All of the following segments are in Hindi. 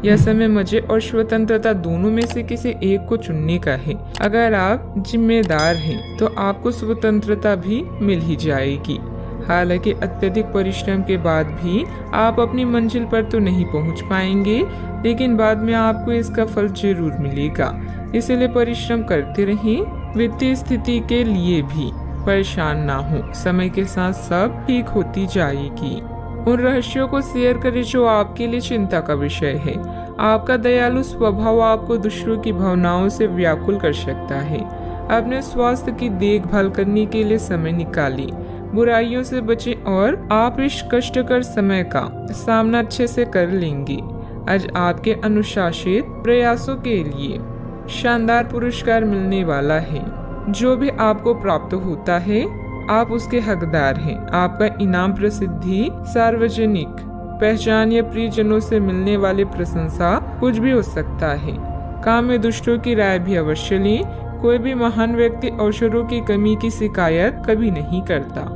यह समय मजे और स्वतंत्रता दोनों में से किसी एक को चुनने का है। अगर आप जिम्मेदार हैं तो आपको स्वतंत्रता भी मिल ही जाएगी। हालांकि अत्यधिक परिश्रम के बाद भी आप अपनी मंजिल पर तो नहीं पहुंच पाएंगे, लेकिन बाद में आपको इसका फल जरूर मिलेगा। इसलिए परिश्रम करते रहें। वित्तीय स्थिति के लिए भी परेशान ना हो, समय के साथ सब ठीक होती जाएगी। उन रहस्यों को शेयर करें जो आपके लिए चिंता का विषय है। आपका दयालु स्वभाव आपको दूसरों की भावनाओं से व्याकुल कर सकता है। अपने स्वास्थ्य की देखभाल करने के लिए समय निकालें, बुराइयों से बचें और आप इस कष्टकर समय का सामना अच्छे से कर लेंगे। आज आपके अनुशासित प्रयासों के लिए शानदार पुरस्कार मिलने वाला है। जो भी आपको प्राप्त होता है आप उसके हकदार हैं। आपका इनाम प्रसिद्धि, सार्वजनिक पहचान या प्रियजनों से मिलने वाली प्रशंसा कुछ भी हो सकता है। काम में दूसरों की राय भी अवश्य लें। कोई भी महान व्यक्ति अवसरों की कमी की शिकायत कभी नहीं करता।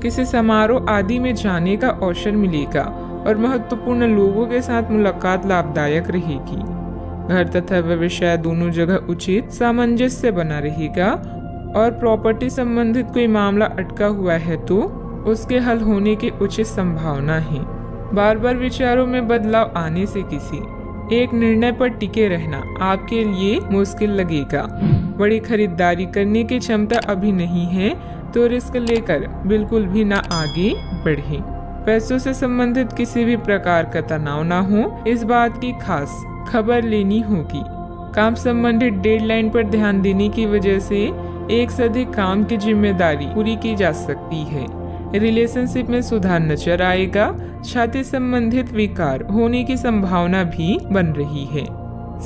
किसी समारोह आदि में जाने का अवसर मिलेगा और महत्वपूर्ण लोगों के साथ मुलाकात लाभदायक रहेगी। घर तथा व्यवसाय दोनों जगह उचित सामंजस्य बना रहेगा और प्रॉपर्टी संबंधित कोई मामला अटका हुआ है तो उसके हल होने की उचित संभावना है। बार बार विचारों में बदलाव आने से किसी एक निर्णय पर टिके रहना आपके लिए मुश्किल लगेगा। बड़ी खरीदारी करने की क्षमता अभी नहीं है तो रिस्क लेकर बिल्कुल भी ना आगे बढ़े। पैसों से संबंधित किसी भी प्रकार का तनाव ना हो, इस बात की खास खबर लेनी होगी। काम संबंधित डेडलाइन पर ध्यान देने की वजह से एक से अधिक काम की जिम्मेदारी पूरी की जा सकती है। रिलेशनशिप में सुधार नजर आएगा। छाती संबंधित विकार होने की संभावना भी बन रही है।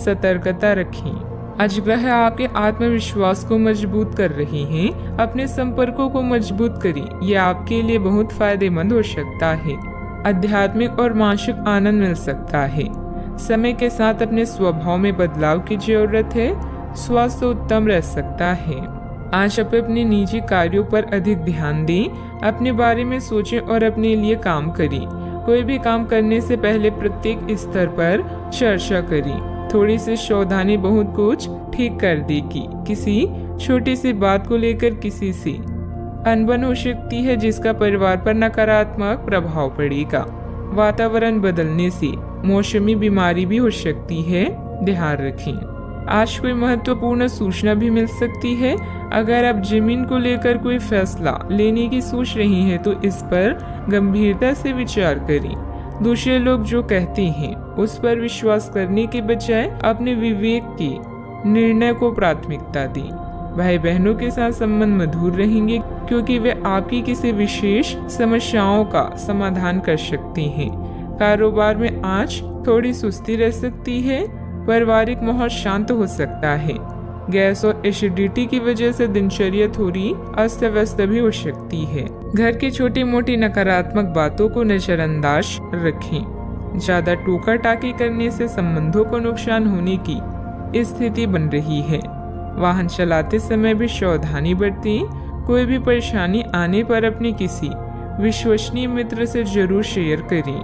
सतर्कता रखें। आज ग्रह आपके आत्मविश्वास को मजबूत कर रहे हैं। अपने संपर्कों को मजबूत करें, यह आपके लिए बहुत फायदेमंद हो सकता है। आध्यात्मिक और मानसिक आनंद मिल सकता है। समय के साथ अपने स्वभाव में बदलाव की जरूरत है। स्वास्थ्य उत्तम रह सकता है। आज आप अपने निजी कार्यों पर अधिक ध्यान दें। अपने बारे में सोचें और अपने लिए काम करें। कोई भी काम करने से पहले प्रत्येक स्तर पर चर्चा करें। थोड़ी सी सावधानी बहुत कुछ ठीक कर देगी। किसी छोटी सी बात को लेकर किसी से अनबन हो सकती है जिसका परिवार पर नकारात्मक प्रभाव पड़ेगा। वातावरण बदलने से मौसमी बीमारी भी हो सकती है, ध्यान रखें। आज कोई महत्वपूर्ण सूचना भी मिल सकती है। अगर आप जमीन को लेकर कोई फैसला लेने की सोच रही हैं तो इस पर गंभीरता से विचार करें। दूसरे लोग जो कहते हैं उस पर विश्वास करने के बजाय अपने विवेक के निर्णय को प्राथमिकता दें। भाई बहनों के साथ संबंध मधुर रहेंगे क्योंकि वे आपकी किसी विशेष समस्याओं का समाधान कर सकते हैं। कारोबार में आज थोड़ी सुस्ती रह सकती है। पारिवारिक माहौल शांत हो सकता है। गैस और एसिडिटी की वजह से दिनचर्या थोड़ी अस्त व्यस्त भी हो सकती है। घर की छोटी मोटी नकारात्मक बातों को नजरअंदाज रखें। ज्यादा टोका टाकी करने से संबंधों को नुकसान होने की स्थिति बन रही है। वाहन चलाते समय भी सावधानी बरतें। कोई भी परेशानी आने पर अपने किसी विश्वसनीय मित्र से जरूर शेयर करें।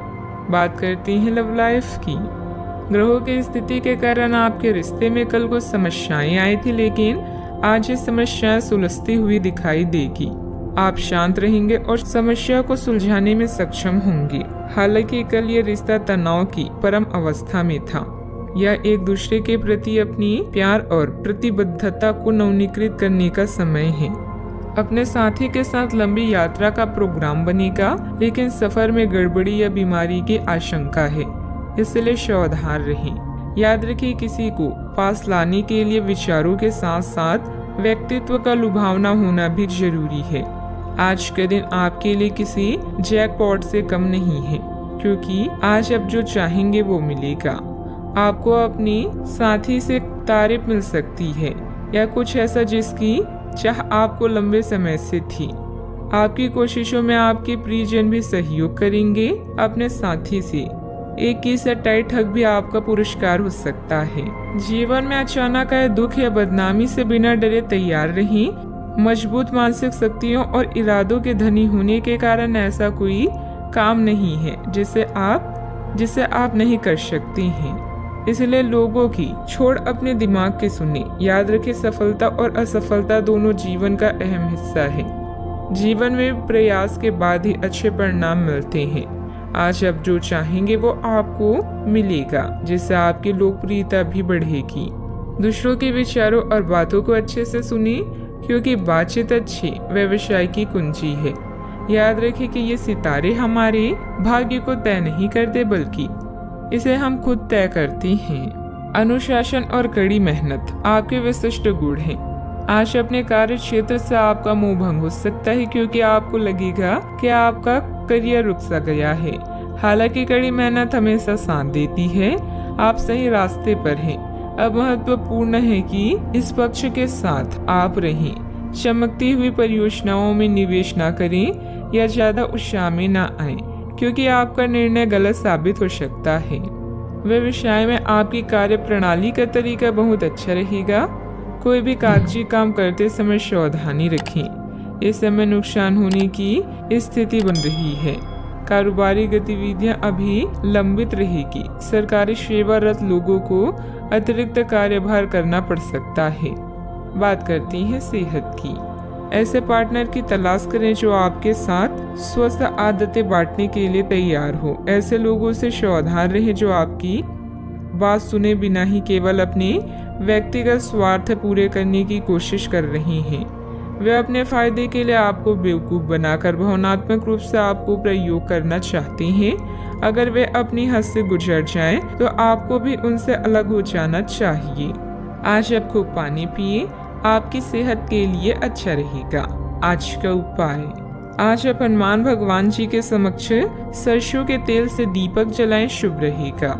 बात करते हैं लव लाइफ की। ग्रहों की स्थिति के कारण आपके रिश्ते में कल कुछ समस्याएं आई थी, लेकिन आज ये समस्याएं सुलझती हुई दिखाई देगी। आप शांत रहेंगे और समस्या को सुलझाने में सक्षम होंगे। हालांकि कल ये रिश्ता तनाव की परम अवस्था में था। यह एक दूसरे के प्रति अपनी प्यार और प्रतिबद्धता को नवीनीकृत करने का समय है। अपने साथी के साथ लंबी यात्रा का प्रोग्राम बनेगा, लेकिन सफर में गड़बड़ी या बीमारी की आशंका है, इसलिए सावधान रहें। याद रखिए, किसी को पास लाने के लिए विचारों के साथ साथ व्यक्तित्व का लुभावना होना भी जरूरी है। आज का दिन आपके लिए किसी जैकपॉट से कम नहीं है, क्योंकि आज आप जो चाहेंगे वो मिलेगा। आपको अपनी साथी से तारीफ मिल सकती है या कुछ ऐसा जिसकी चाह आपको लंबे समय से थी। आपकी कोशिशों में आपके प्रियजन भी सहयोग करेंगे। अपने साथी से एक की टाइट हक भी आपका पुरस्कार हो सकता है। जीवन में अचानक आए दुख या बदनामी से बिना डरे तैयार रहें। मजबूत मानसिक शक्तियों और इरादों के धनी होने के कारण ऐसा कोई काम नहीं है जिसे आप नहीं कर सकते हैं। इसलिए लोगों की छोड़ अपने दिमाग के सुने। याद रखें, सफलता और असफलता दोनों जीवन का अहम हिस्सा है। जीवन में प्रयास के बाद ही अच्छे परिणाम मिलते हैं। आज आप जो चाहेंगे वो आपको मिलेगा, जिससे आपकी लोकप्रियता भी बढ़ेगी। दूसरों के विचारों और बातों को अच्छे से सुनिए, क्योंकि बातचीत अच्छे व्यवसाय की कुंजी है। याद रखें कि ये सितारे हमारे भाग्य को तय नहीं करते, बल्कि इसे हम खुद तय करते हैं। अनुशासन और कड़ी मेहनत आपके विशिष्ट गुण हैं। आज अपने कार्य क्षेत्र से आपका मोह भंग हो सकता है, क्योंकि आपको लगेगा कि आपका करियर रुक सा गया है। हालांकि कड़ी मेहनत हमेशा साथ देती है। आप सही रास्ते पर हैं। अब महत्वपूर्ण है कि इस पक्ष के साथ आप रहें। चमकती हुई परियोजनाओं में निवेश न करें या ज्यादा उत्साह में न आए, क्योंकि आपका निर्णय गलत साबित हो सकता है। व्यवसाय में आपकी कार्य प्रणाली का तरीका बहुत अच्छा रहेगा। कोई भी कागजी काम करते समय सावधानी रखें। इस समय नुकसान होने की स्थिति बन रही है। कारोबारी गतिविधियां अभी लंबित रहेगी। सरकारी सेवारत लोगों को अतिरिक्त कार्यभार करना पड़ सकता है। बात करते हैं सेहत की। ऐसे पार्टनर की तलाश करें जो आपके साथ स्वस्थ आदतें बांटने के लिए तैयार हो। ऐसे लोगों से सावधान रहें जो आपकी बात सुने बिना ही केवल अपने व्यक्तिगत स्वार्थ पूरे करने की कोशिश कर रहे हैं। वे अपने फायदे के लिए आपको बेवकूफ बनाकर भावनात्मक रूप से आपको प्रयोग करना चाहते हैं। अगर वे अपनी हद से गुजर जाएं, तो आपको भी उनसे अलग हो जाना चाहिए। आज आप खूब पानी पिए, आपकी सेहत के लिए अच्छा रहेगा। आज का उपाय, आज आप हनुमान भगवान जी के समक्ष सरसों के तेल से दीपक जलाएं, शुभ रहेगा।